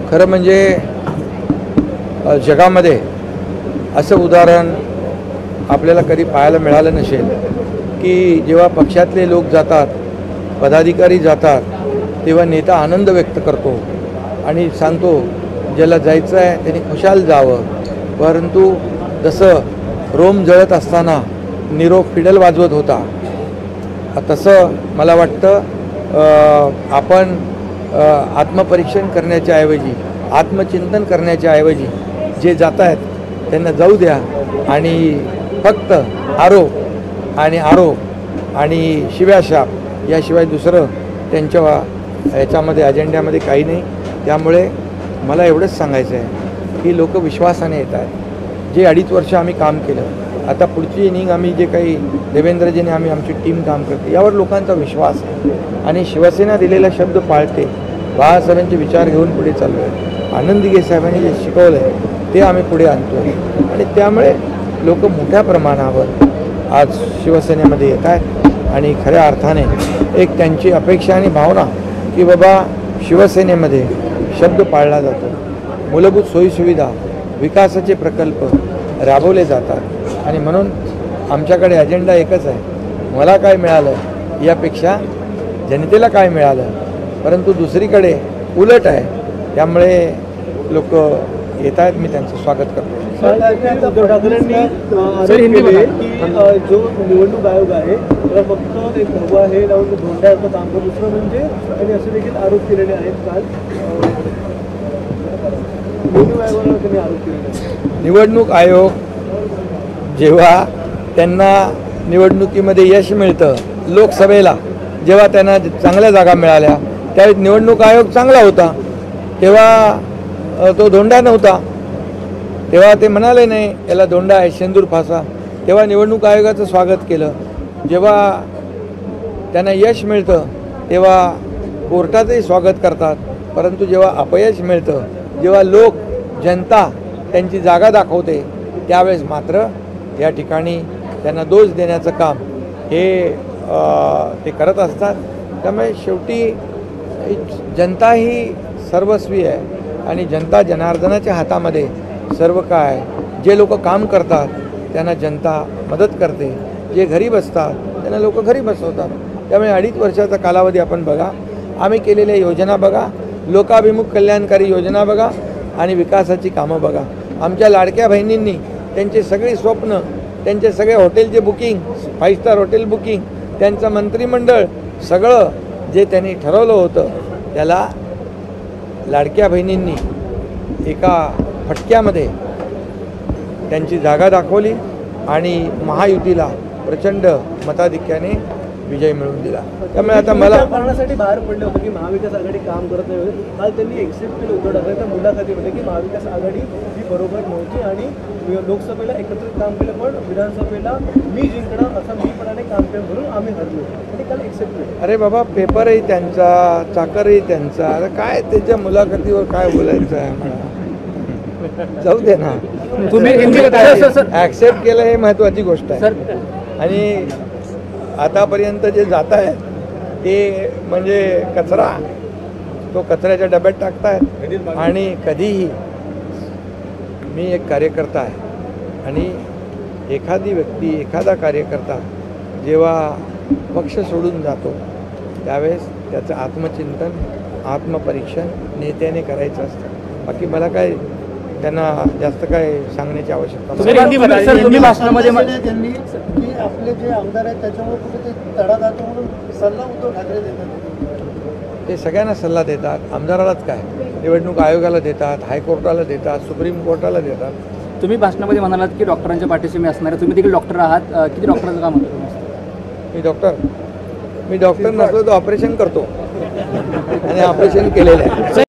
खरं म्हणजे जगामध्ये असं उदाहरण आपल्याला कधी पाहायला मिळालं नसेल की जेव्हा पक्षातले लोक जातात, पदाधिकारी जातात, तेव्हा नेता आनंद व्यक्त करतो आणि सांगतो ज्याला जायचं आहे त्यांनी खुशाल जावं. परंतु जसं रोम जळत असताना निरो फिडल वाजवत होता, तसं मला वाटतं आपण आत्मपरीक्षण करण्याच्या ऐवजी, आत्मचिंतन करण्याच्या ऐवजी जे जात आहेत त्यांना जाऊ द्या आणि फक्त आरोप आणि शिव्याशाप याशिवाय दुसरं त्यांच्या याच्यामध्ये अजेंड्यामध्ये काही नाही. त्यामुळे मला एवढंच सांगायचं आहे की लोक विश्वासाने येत आहेत. जे 2.5 वर्ष आम्ही काम केलं, आता पुढची इनिंग आम्ही जे काही देवेंद्रजीने आमची टीम काम करते यावर लोकांचा विश्वास आहे आणि शिवसेना दिलेला शब्द पाळते. बाळासाहेबांचे विचार घेऊन पुढे चाललो आहे. आनंद दिघे साहेबांनी जे शिकवलं आहे ते आम्ही पुढे आणतो आणि त्यामुळे लोक मोठ्या प्रमाणावर आज शिवसेनेमध्ये येत आहेत आणि खऱ्या अर्थाने एक त्यांची अपेक्षा आणि भावना की बाबा शिवसेनेमध्ये शब्द पाळला जातो, मूलभूत सोयीसुविधा, विकासाचे प्रकल्प राबवले जातात आणि म्हणून आमच्याकडे अजेंडा एकच आहे, मला काय मिळालं यापेक्षा जनतेला काय मिळालं. परंतु दुसरीकडे उलट आहे. त्यामुळे लोक येत आहेत, मी त्यांचं स्वागत करतो. उद्धव ठाकरेंनी की जो निवडणूक आयोग आहे त्याला फक्त एक भगवा हे लावून धोंड्याचं काम करतो. दुसरं म्हणजे त्यांनी असे देखील आरोप केलेले आहेत. काल निवडणूक आयोगावर त्यांनी आरोप केलेले. निवडणूक आयोग जेव्हा त्यांना निवडणुकीमध्ये यश मिळतं, लोकसभेला जेव्हा त्यांना चांगल्या जागा मिळाल्या त्यावेळी निवडणूक आयोग चांगला होता, तेव्हा तो धोंडा नव्हता. तेव्हा ते म्हणाले नाही याला धोंडा आहे, शेंदूर फासा. तेव्हा निवडणूक आयोगाचं स्वागत केलं. जेव्हा त्यांना यश मिळतं तेव्हा कोर्टाचंही स्वागत करतात. परंतु जेव्हा अपयश मिळतं, जेव्हा जनता त्यांची जागा दाखवते त्यावेळेस मात्र या ठिकाणी त्यांना दोष देण्याचं काम हे ते करत असतात. त्यामुळे शेवटी जनता ही सर्वस्वी आहे आणि जनता जनार्दनाच्या हातामध्ये सर्व काय. जे लोक काम करतात त्यांना जनता मदत करते, जे घरी बसतात त्यांना लोक घरी बसवतात. त्यामुळे 2.5 वर्षाचा कालावधी आपण बघा, आम्ही केलेल्या योजना बघा, लोकाभिमुख कल्याणकारी योजना बघा आणि विकासाची कामं बघा. आमच्या लाडक्या बहिणींनी त्यांचे सगळे स्वप्न, त्यांचे सगळे हॉटेलचे बुकिंग, 5 स्टार हॉटेल बुकिंग, त्यांचं मंत्रिमंडळ सगळं जे त्यांनी ठरवलं होतं त्याला लाडक्या बहिणींनी एका फटक्यामध्ये त्यांची जागा दाखवली आणि महायुतीला प्रचंड मताधिक्याने विजय मिळवून दिला. त्यामुळे आता मला कारणासाठी बाहेर पडले होते की महाविकास आघाडी काम करत नाही. काल त्यांनी एक्सेप्ट केलं उद्धव ठाकरे त्या मुलाखतीमध्ये की महाविकास आघाडी ही बरोबर नव्हती आणि लोकसभेला एकत्रित काम केलं पण विधानसभेला मी जिंकणार असं मीपणाने काम केलं म्हणून आम्ही हरलो आणि काल एक्सेप्ट केलं. अरे बाबा, पेपरही त्यांचा, चाकरही त्यांचा. अरे काय त्याच्या मुलाखतीवर काय बोलायचं आहे आम्हाला, जाऊ दे ना. तुम्ही ॲक्सेप्ट केलं हे महत्त्वाची गोष्ट आहे. आणि आतापर्यंत जे जात आहेत ते म्हणजे कचरा, तो कचऱ्याच्या डब्यात टाकतायत. आणि कधीही मी एक कार्यकर्ता आहे आणि एखादी व्यक्ती, एखादा कार्यकर्ता जेव्हा पक्ष सोडून जातो त्यावेळेस त्याचं आत्मचिंतन, आत्मपरीक्षण नेत्याने करायचं असतं. बाकी मला काय त्यांना जास्त काय सांगण्याची आवश्यकता नाही. तुम्ही भाषणामध्ये त्यांनी की आपले जे आमदार आहेत त्याच्यामुळे कुठे ते तडा जातो म्हणून सल्ला उद्धव ठाकरे देतात. ते सगळ्यांना सल्ला देतात. आमदारालाच काय, निवडणूक आयोगाला देतात, हायकोर्टाला देतात, सुप्रीम कोर्टाला देतात. तुम्ही भाषणामध्ये म्हणालात की डॉक्टरांच्या पाठीशी मी असणार आहे. तुम्ही देखील डॉक्टर आहात. किती डॉक्टरांचं काम होतं? मी डॉक्टर नसलो तर ऑपरेशन करतो आणि ऑपरेशन केलेलं आहे.